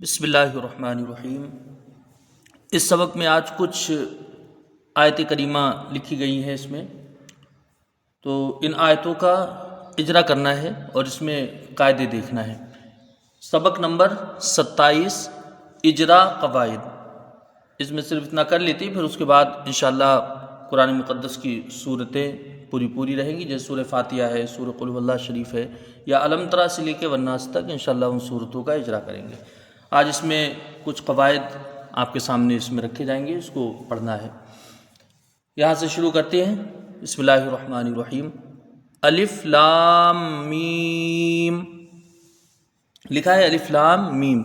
بسم اللہ الرحمن الرحیم۔ اس سبق میں آج کچھ آیت کریمہ لکھی گئی ہیں اس میں، تو ان آیتوں کا اجرا کرنا ہے اور اس میں قاعدے دیکھنا ہے۔ سبق نمبر 27 اجرا قواعد، اس میں صرف اتنا کر لیتے پھر اس کے بعد انشاءاللہ قرآن مقدس کی صورتیں پوری رہیں گی، جیسے سورہ فاتحہ ہے، سورہ قل هو اللہ شریف ہے، یا الم تری سے لے کے والناس تک انشاءاللہ ان صورتوں کا اجرا کریں گے۔ آج اس میں کچھ قواعد آپ کے سامنے اس میں رکھے جائیں گے، اس کو پڑھنا ہے۔ یہاں سے شروع کرتے ہیں۔ بسم اللہ الرحمن الرحیم۔ الف لام میم، لکھا ہے الف لام میم،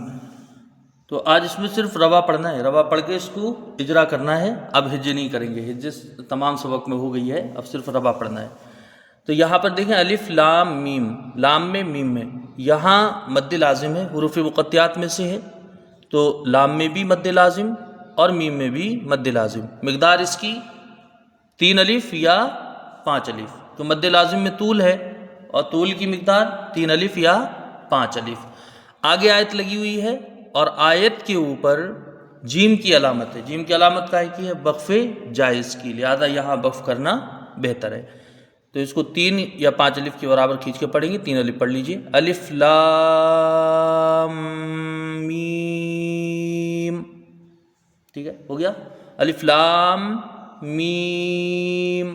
تو آج اس میں صرف روا پڑھنا ہے، روا پڑھ کے اس کو اجرا کرنا ہے۔ اب ہجے نہیں کریں گے، ہجے تمام سبق میں ہو گئی ہے، اب صرف روا پڑھنا ہے۔ تو یہاں پر دیکھیں الف لام میم، لام میں میم میں، یہاں مد لازم ہے، حروف مقطعات میں سے ہے، تو لام میں بھی مد لازم اور میم میں بھی مد لازم۔ مقدار اس کی 3 الف یا 5 الف، تو مد لازم میں طول ہے اور طول کی مقدار 3 الف یا 5 الف۔ آگے آیت لگی ہوئی ہے اور آیت کے اوپر جیم کی علامت ہے۔ جیم کی علامت کا ہے کہ ہے وقف جائز کی، لہذا یہاں وقف کرنا بہتر ہے۔ تو اس کو 3 یا 5 الف کے برابر کھینچ کے پڑھیں گے۔ 3 الف پڑھ لیجئے، الف لام میم، ٹھیک ہے، ہو گیا الف لام میم۔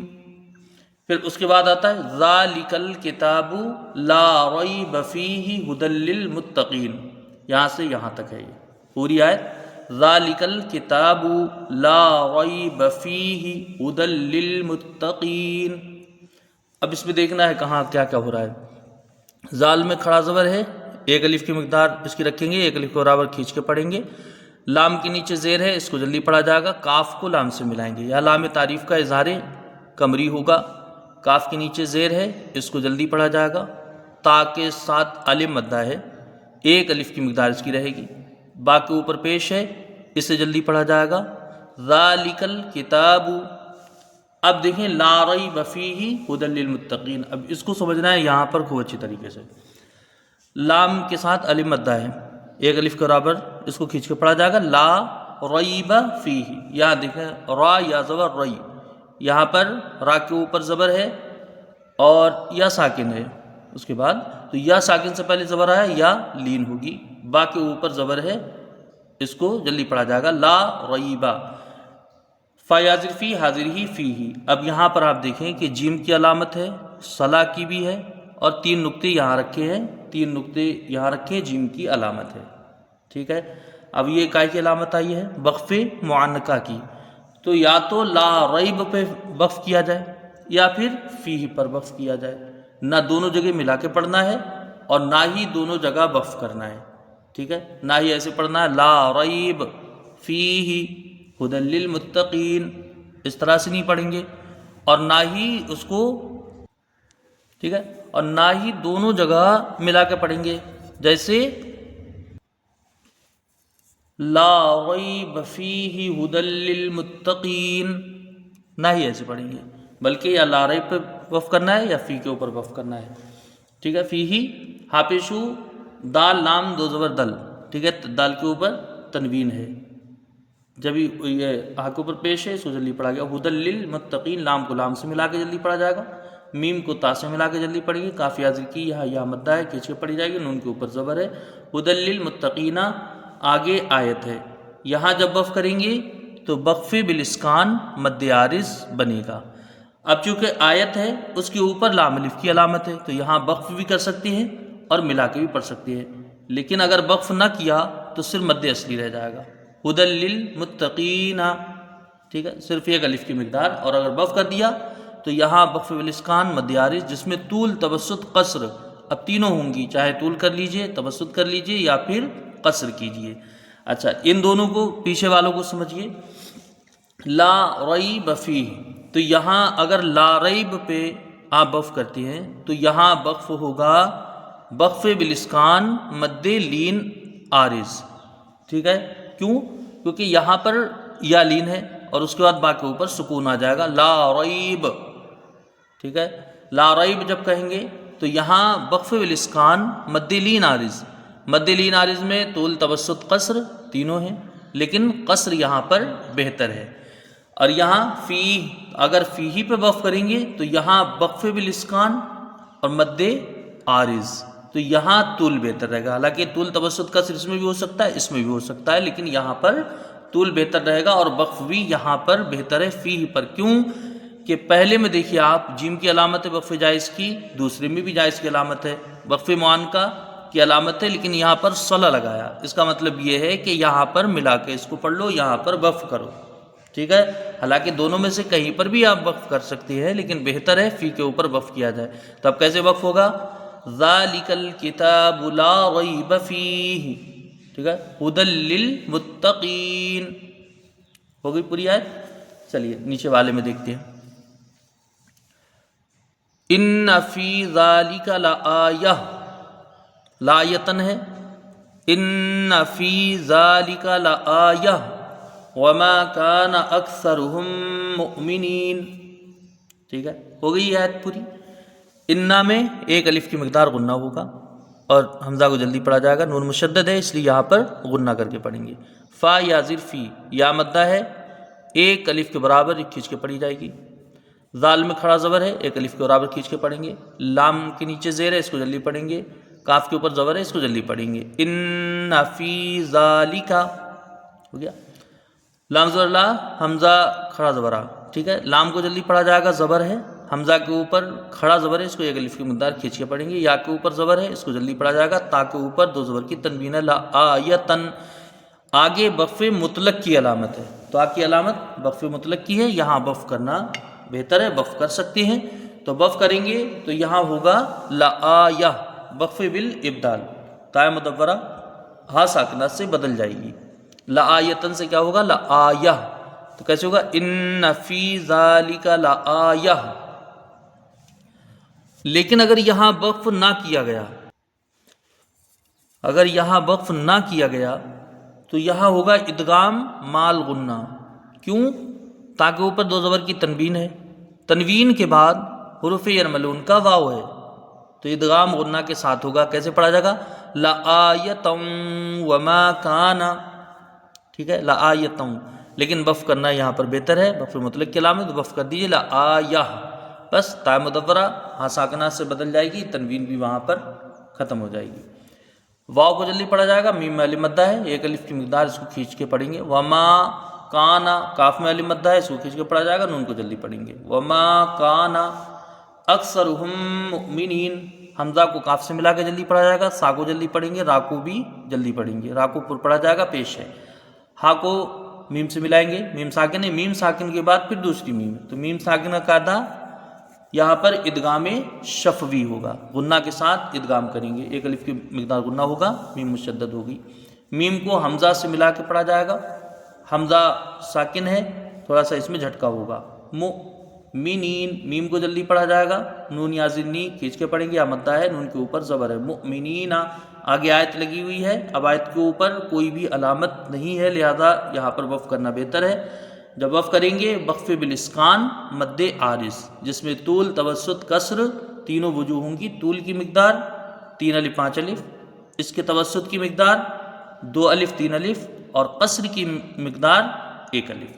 پھر اس کے بعد آتا ہے ذالک الکتاب لا ریب فیہ ھدی للمتقین، یہاں سے یہاں تک ہے یہ پوری آیت۔ ذالک الکتاب لا ریب فیہ ھدی للمتقین۔ اب اس میں دیکھنا ہے کہاں کیا کیا ہو رہا ہے۔ زال میں کھڑا زبر ہے، 1 الف کی مقدار اس کی رکھیں گے، 1 الف کے برابر کھینچ کے پڑھیں گے۔ لام کے نیچے زیر ہے، اس کو جلدی پڑھا جائے گا، کاف کو لام سے ملائیں گے، یا لام تعریف کا اظہار قمری ہوگا۔ کاف کے نیچے زیر ہے، اس کو جلدی پڑھا جائے گا۔ تا کے ساتھ علم مدہ ہے، 1 الف کی مقدار اس کی رہے گی۔ با کے اوپر پیش ہے، اسے جلدی پڑھا جائے گا۔ ذالک الکتاب، اب دیکھیں لا ریب فیہ ھدی للمتقین، اب اس کو سمجھنا ہے یہاں پر خوب اچھی طریقے سے۔ لام کے ساتھ علم مدہ ہے، 1 الف کے برابر اس کو کھینچ کے پڑھا جائے گا۔ لا ریب فیہ، یہاں دیکھیں را یا زبر ری، یہاں پر را کے اوپر زبر ہے اور یا ساکن ہے، اس کے بعد تو یا ساکن سے پہلے زبر آیا یا لین ہوگی۔ با کے اوپر زبر ہے، اس کو جلدی پڑھا جائے گا، لا ریبا۔ فا یا زر فی حاضر ہی فی ہی، اب یہاں پر آپ دیکھیں کہ جیم کی علامت ہے، صلا کی بھی ہے، اور 3 نقطے یہاں رکھے ہیں، 3 نقطے یہاں رکھے، جیم کی علامت ہے، ٹھیک ہے۔ اب یہ کائی کی علامت آئی ہے؟ وقف معنقہ کی، تو یا تو لا ریب پہ وقف کیا جائے یا پھر فیہ پر وقف کیا جائے، نہ دونوں جگہ ملا کے پڑھنا ہے اور نہ ہی دونوں جگہ وقف کرنا ہے، ٹھیک ہے۔ نہ ہی ایسے پڑھنا ہے لا ریب فیہ ھدی للمتقین، اس طرح سے نہیں پڑھیں گے، اور نہ ہی اس کو، ٹھیک ہے، اور نہ ہی دونوں جگہ ملا کے پڑھیں گے، جیسے لا ریب فیہ ھدی للمتقین، نہ ہی ایسے پڑھیں گے، بلکہ یا لا ریب پہ وقف کرنا ہے یا فی کے اوپر وقف کرنا ہے، ٹھیک ہے۔ فیہ حاپشو دال لام 2 زبر دل، ٹھیک ہے، دال کے اوپر تنوین ہے، جب یہ ہا کے اوپر پیش ہے، اس کو جلدی پڑھا گیا۔ ھدی للمتقین، لام کو لام سے ملا کے جلدی پڑھا جائے گا، میم کو تا سے ملا کے جلدی پڑھیں گے، کاف یا زر کی یہاں یا مدہ ہے، کھینچ کے پڑھی جائے گی، نون کے اوپر زبر ہے۔ ھدی للمتقین، آگے آیت ہے، یہاں جب وقف کریں گے تو وقف بالاسکان مد عارض بنے گا۔ اب چونکہ آیت ہے اس کے اوپر لام الف کی علامت ہے، تو یہاں وقف بھی کر سکتے ہیں اور ملا کے بھی پڑھ سکتے ہیں، لیکن اگر وقف نہ کیا تو صرف مد اصلی رہ جائے گا، ھدی للمتقین، ٹھیک ہے، صرف 1 الف کی مقدار، اور اگر وقف کر دیا تو یہاں وقف بالاسکان مد عارض، جس میں طول توسط قصر اب تینوں ہوں گی، چاہے طول کر لیجئے، توسط کر لیجئے یا پھر قصر کیجئے۔ اچھا، ان دونوں کو پیچھے والوں کو سمجھیے۔ لا ریب فیہ، تو یہاں اگر لا ریب پہ آپ وقف کرتے ہیں تو یہاں وقف ہوگا وقف بالاسکان مد لین عارض، ٹھیک ہے۔ کیوں؟ کیونکہ یہاں پر یا لین ہے اور اس کے بعد با کے اوپر سکون آ جائے گا، لا ریب، ٹھیک ہے۔ لا ریب جب کہیں گے تو یہاں وقف بالاسکان مد لین عارض، مد لین عارض میں طول توسط قصر تینوں ہیں، لیکن قصر یہاں پر بہتر ہے۔ اور یہاں فی، اگر فی ہی پہ وقف کریں گے تو یہاں وقف بالاسکان اور مد عارض، تو یہاں طول بہتر رہے گا۔ حالانکہ طول توسط قصر اس میں بھی ہو سکتا ہے، اس میں بھی ہو سکتا ہے، لیکن یہاں پر طول بہتر رہے گا اور وقف بھی یہاں پر بہتر ہے فی ہی پر۔ کیوں کہ پہلے میں دیکھیے آپ، جیم کی علامت ہے وقف جائز کی، دوسرے میں بھی جائز کی علامت ہے، وقف معانقہ کی علامت ہے، لیکن یہاں پر صلہ لگایا۔ اس کا مطلب یہ ہے کہ یہاں پر ملا کے اس کو پڑھ لو، یہاں پر وقف کرو، ٹھیک ہے۔ حالانکہ دونوں میں سے کہیں پر بھی آپ وقف کر سکتے ہیں، لیکن بہتر ہے فی کے اوپر وقف کیا جائے۔ تو اب کیسے وقف ہوگا؟ ذالک الکتاب لا ریب فیہ، ٹھیک ہے، ھدی للمتقین، ہو گئی پوری آیت۔ چلیے نیچے والے میں دیکھتے ہیں۔ ان فی ذالک لآیہ، لآیتن ہے، ان فی ذالک لآیہ وما کان اکثرہم مؤمنین، ٹھیک ہے، ہو گئی یہ آیت پوری۔ انا میں ایک الف کی مقدار غنہ ہوگا اور حمزہ کو جلدی پڑھا جائے گا، نون مشدد ہے اس لیے یہاں پر غنہ کر کے پڑھیں گے۔ فا یا زر فی، یا مدہ ہے، ایک الف کے برابر کھینچ کے پڑھی جائے گی۔ ذال میں کھڑا زبر ہے، ایک الف کے برابر کھینچ کے پڑھیں گے۔ لام کے نیچے زیر ہے، اس کو جلدی پڑھیں گے۔ کاف کے اوپر زبر ہے، اس کو جلدی پڑھیں گے۔ ان فی ذالک، ہو گیا۔ لام زبر لا، حمزہ کھڑا زبر آ، ٹھیک ہے، لام کو جلدی پڑھا جائے گا، زبر ہے، حمزہ کے اوپر کھڑا زبر ہے، اس کو ایک الف کی مقدار کھینچ کے پڑھیں گے۔ یا کے اوپر زبر ہے، اس کو جلدی پڑھا جائے گا۔ تا کے اوپر دو زبر کی تنوین ہے، لا آیتن، آگے وقف مطلق کی علامت ہے، تو آ کی علامت وقف مطلق کی ہے، یہاں وقف کرنا بہتر ہے، وقف کر سکتے ہیں۔ تو وقف کریں گے تو یہاں ہوگا لا آیہ، وقف بالابدال، تا مدورہ ہا ساکنہ سے بدل جائے گی۔ لا آیتن سے کیا ہوگا؟ لا آیہ، تو کیسے ہوگا؟ ان فی ذالک لا آیہ۔ لیکن اگر یہاں وقف نہ کیا گیا، اگر یہاں وقف نہ کیا گیا تو یہاں ہوگا ادغام مال غنہ۔ کیوں؟ تاکہ اوپر دو زبر کی تنوین ہے، تنوین کے بعد حروف یرملون کا واو ہے، تو ادغام غنہ کے ساتھ ہوگا۔ کیسے پڑھا جائے گا؟ لآیۃ وما کان، ٹھیک ہے، لآیۃ، لیکن وقف کرنا یہاں پر بہتر ہے، وقف مطلق کی علامت وقف کر دیجیے لآیہ، بس تا مدورہ ہاں ساکنہ سے بدل جائے گی، تنوین بھی وہاں پر ختم ہو جائے گی۔ واو کو جلدی پڑھا جائے گا، میم میں الف مدہ ہے، ایک الف کی مقدار، اس کو کھینچ کے پڑھیں گے۔ وما کانا، کاف میں الف مدہ ہے، اس کو کھینچ کے پڑھا جائے گا، نون کو جلدی پڑھیں گے۔ وما کانا اکثرہم مؤمنین، حمزہ کو کاف سے ملا کے جلدی پڑھا جائے گا، سا کو جلدی پڑھیں گے، را کو بھی جلدی پڑھیں گے، را کو پر پڑھا جائے گا، پیش ہے۔ ہا کو میم سے ملائیں گے، میم ساکن ہے، میم ساکن کے بعد پھر دوسری میم، تو میم ساکن کا قاعدہ یہاں پر ادغام شفوی ہوگا، غنہ کے ساتھ ادغام کریں گے، ایک الف کی مقدار غنہ ہوگا، میم مشدد ہوگی۔ میم کو حمزہ سے ملا کے پڑھا جائے گا، حمزہ ساکن ہے، تھوڑا سا اس میں جھٹکا ہوگا۔ مؤمنین، میم کو جلدی پڑھا جائے گا، نون یا زنی کھینچ کے پڑھیں گے، یا مدہ ہے، نون کے اوپر زبر ہے۔ مؤمنین، آگے آیت لگی ہوئی ہے، اب آیت کے اوپر کوئی بھی علامت نہیں ہے، لہذا یہاں پر وقف کرنا بہتر ہے۔ جب وقف کریں گے وقف بالاسکان مد عارض، جس میں طول توسط قصر تینوں وجوہ ہوں گی۔ طول کی مقدار 3 الف 5 الف، اس کے توسط کی مقدار 2 الف 3 الف، اور قصر کی مقدار 1 الف۔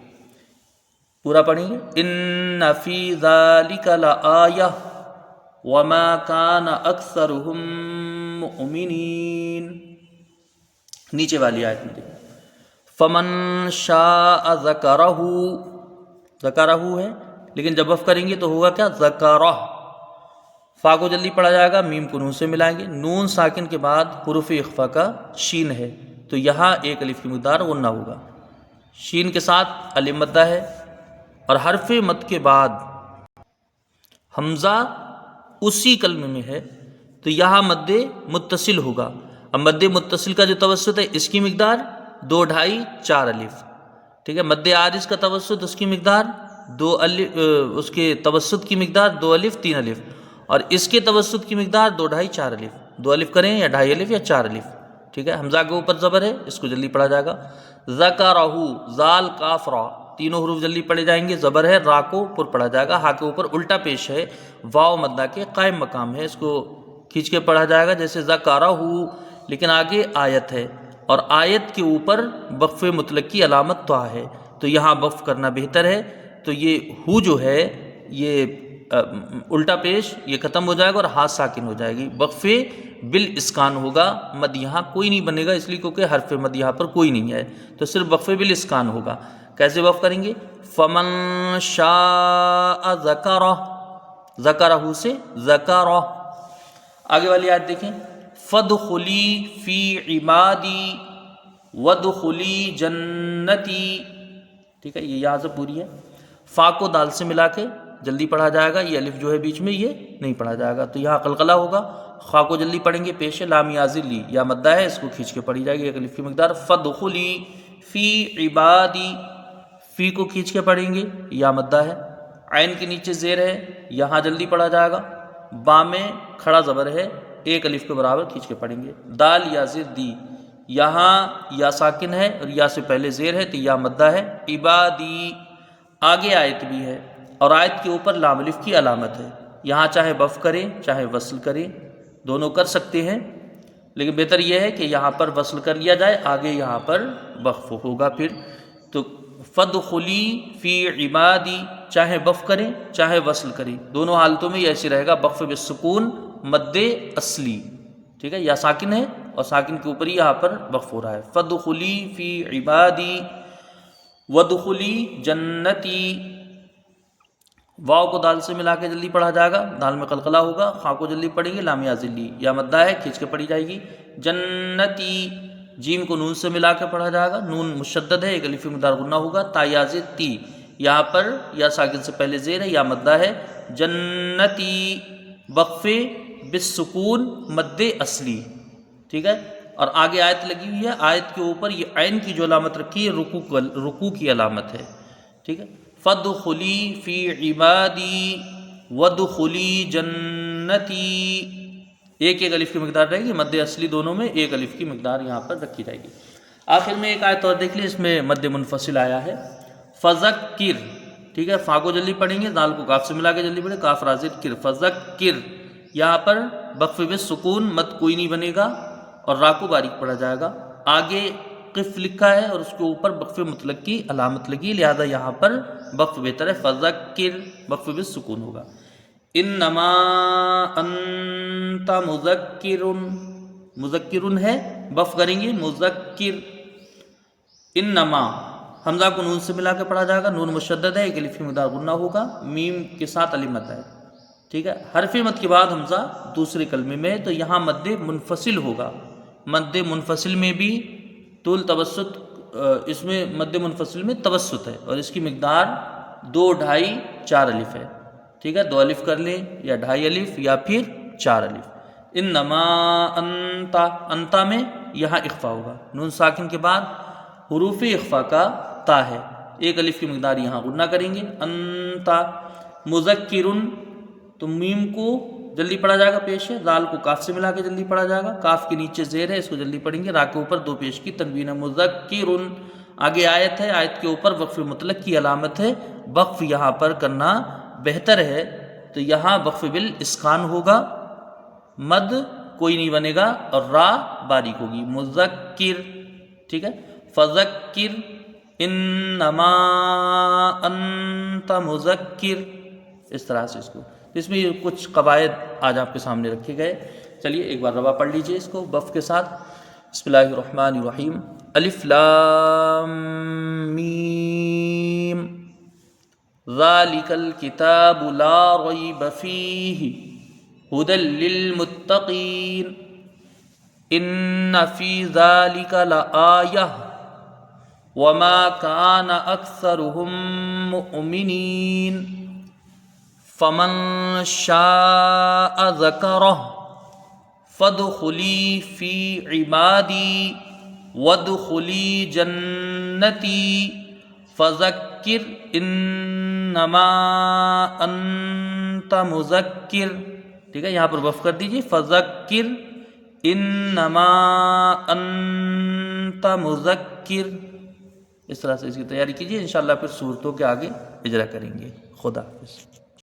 پورا پڑھیں گے۔ ان فی ذالک لآیہ وما کان اکثرہم مؤمنین۔ نیچے والی آیت میں دیکھیں، فمن شاء ذکرہ، ذکرہ ہے، لیکن جب وقف کریں گے تو ہوگا کیا؟ ذکرہ، فا کو جلدی پڑھا جائے گا، میم کو نون سے ملائیں گے، نون ساکن کے بعد حروف اخفا کا شین ہے، تو یہاں ایک الف کی مقدار غنہ ہوگا۔ شین کے ساتھ الف مدہ ہے، اور حرف مد کے بعد حمزہ اسی کلمے میں ہے، تو یہاں مد متصل ہوگا۔ اب مد متصل کا جو توسط ہے اس کی مقدار 2 2.5 4 الف، ٹھیک ہے۔ مد عارض کا توسط اس کی مقدار 2 الف، اس کے توسط کی مقدار 2 الف 3 الف، اور اس کے توسط کی مقدار 2 2.5 4 الف، 2 الف کریں یا 2.5 الف یا 4 الف، ٹھیک ہے۔ حمزہ کے اوپر زبر ہے، اس کو جلدی پڑھا جائے گا۔ ذکرہ، ذال کاف را، تینوں حروف جلدی پڑھے جائیں گے، زبر ہے، را کو پر پڑھا جائے گا، ہا کے اوپر الٹا پیش ہے، واو مدہ کے قائم مقام ہے، اس کو کھینچ کے پڑھا جائے گا، جیسے ذکرہ، لیکن آگے آیت ہے اور آیت کے اوپر وقف مطلق کی علامت تو ہے، تو یہاں وقف کرنا بہتر ہے۔ تو یہ ہو جو ہے یہ الٹا پیش یہ ختم ہو جائے گا اور ہاتھ ساکن ہو جائے گی، وقف بالاسکان ہوگا، مد یہاں کوئی نہیں بنے گا اس لیے کیونکہ حرف مد یہاں پر کوئی نہیں ہے، تو صرف وقف بالاسکان ہوگا۔ کیسے وقف کریں گے؟ فمن شاء ذکرہ، ذکرہ سے ذکرہ۔ آگے والی آیت دیکھیں، فادخلی فی عبادی وادخلی جنتی، ٹھیک ہے، یہ یہاں سے پوری ہے۔ فا کو دال سے ملا کے جلدی پڑھا جائے گا، یہ الف جو ہے بیچ میں یہ نہیں پڑھا جائے گا، تو یہاں قلقلہ ہوگا۔ خا کو جلدی پڑھیں گے، پیش لام یازلی یا مدہ ہے، اس کو کھینچ کے پڑھی جائے گی ایک الف کی مقدار۔ فادخلی فی عبادی، فی کو کھینچ کے پڑھیں گے یا مدہ ہے، عین کے نیچے زیر ہے، یہاں جلدی پڑھا جائے گا۔ با میں کھڑا زبر ہے، ایک الف کے برابر کھینچ کے پڑھیں گے۔ دال یا زیر دی، یہاں یا ساکن ہے اور یا سے پہلے زیر ہے تو یا مدہ ہے۔ عبادی، آگے آیت بھی ہے اور آیت کے اوپر لام الف کی علامت ہے، یہاں چاہے وقف کریں چاہے وصل کریں دونوں کر سکتے ہیں، لیکن بہتر یہ ہے کہ یہاں پر وصل کر لیا جائے، آگے یہاں پر وقف ہوگا پھر۔ تو فادخلی فی عبادی، چاہے وقف کریں چاہے وصل کریں دونوں حالتوں میں یہ ایسے رہے گا، وقف بالسکون مد اصلی، ٹھیک ہے، یا ساکن ہے اور ساکن کے اوپر ہی یہاں پر وقف ہو رہا ہے۔ فادخلی فی عبادی وادخلی جنتی، واو کو دال سے ملا کے جلدی پڑھا جائے گا، دال میں قلقلہ ہوگا، خا کو جلدی پڑھیں گے، لام یازلی یا مدہ ہے کھینچ کے پڑھی جائے گی۔ جنتی، جیم کو نون سے ملا کے پڑھا جائے گا، نون مشدد ہے، ایک الف مقدار غنہ ہوگا۔ تا یاز تی، یہاں پر یا ساکن سے پہلے زیر ہے یا مدہ ہے۔ جنتی، وقف بالسکون مد اصلی، ٹھیک ہے، اور آگے آیت لگی ہوئی ہے، آیت کے اوپر یہ عین کی جو علامت رکھی ہے رکوع کی علامت ہے، ٹھیک ہے۔ فادخلی فی عبادی وادخلی جنتی، ایک ایک الف کی مقدار رہے گی، مد اصلی دونوں میں ایک الف کی مقدار یہاں پر رکھی جائے گی۔ آخر میں ایک آیت اور دیکھ لیں، اس میں مد منفصل آیا ہے، فذکر، ٹھیک ہے، فا کو جلدی پڑھیں گے، دال کو کاف سے ملا کے جلدی پڑھیں، کاف رازر کر، فذکر، یہاں پر وقف بالسکون مد کوئی نہیں بنے گا اور را کو باریک پڑھا جائے گا، آگے قف لکھا ہے اور اس کے اوپر وقف مطلق کی علامت لگی، لہذا یہاں پر وقف بہتر ہے، فذکر، وقف بالسکون ہوگا۔ انما انت مذکر، مذکر ہے، وقف کریں گے مذکر۔ انما، حمزہ کو نون سے ملا کے پڑھا جائے گا، نون مشدد ہے، ایک الف کی مقدار غنہ ہوگا، میم کے ساتھ علی مد ہے، ٹھیک ہے، حرف مد کے بعد حمزہ دوسرے کلمے میں، تو یہاں مد منفصل ہوگا، مد منفصل میں بھی طول توسط، اس میں مد منفصل میں توسط ہے اور اس کی مقدار 2، 2.5، 4 الف ہے، ٹھیک ہے، 2 الف کر لیں یا 2.5 الف یا پھر 4 الف۔ انما انت، انتا میں یہاں اخفا ہوگا، نون ساکن کے بعد حروف اخفا کا تا ہے، ایک الف کی مقدار یہاں غنہ کریں گے۔ انتا مذکرن، تو میم کو جلدی پڑھا جائے گا، پیش ہے، دال کو کاف سے ملا کے جلدی پڑھا جائے گا، کاف کے نیچے زیر ہے، اس کو جلدی پڑھیں گے، را کے اوپر 2 پیش کی تنوین ہے، مذکرن۔ آگے آیت ہے، آیت کے اوپر وقف مطلق کی علامت ہے، وقف یہاں پر کرنا بہتر ہے، تو یہاں وقف بالاسکان ہوگا، مد کوئی نہیں بنے گا اور را باریک ہوگی، مذکر، ٹھیک ہے، فذکر انما انت مذکر، اس طرح سے اس کو، اس میں کچھ قواعد آج آپ کے سامنے رکھے گئے، چلیے ایک بار ربا پڑھ لیجئے اس کو وقف کے ساتھ۔ بسم اللہ الرحمن الرحیم، الف لام میم، ذالک الکتاب لا ریب فیہ ھدی للمتقین، ان فی ذالک لآیہ وما کان اکثرهم مؤمنین، فمن شاء ذکرہ، فادخلی فی عبادی وادخلی جنتی، فذکر انما انت مذکر، ٹھیک ہے، یہاں پر وقف کر دیجیے، فذکر انما انت مذکر، اس طرح سے اس کی تیاری کیجیے، انشاءاللہ پھر صورتوں کے آگے اجرا کریں گے۔ خدا حافظ۔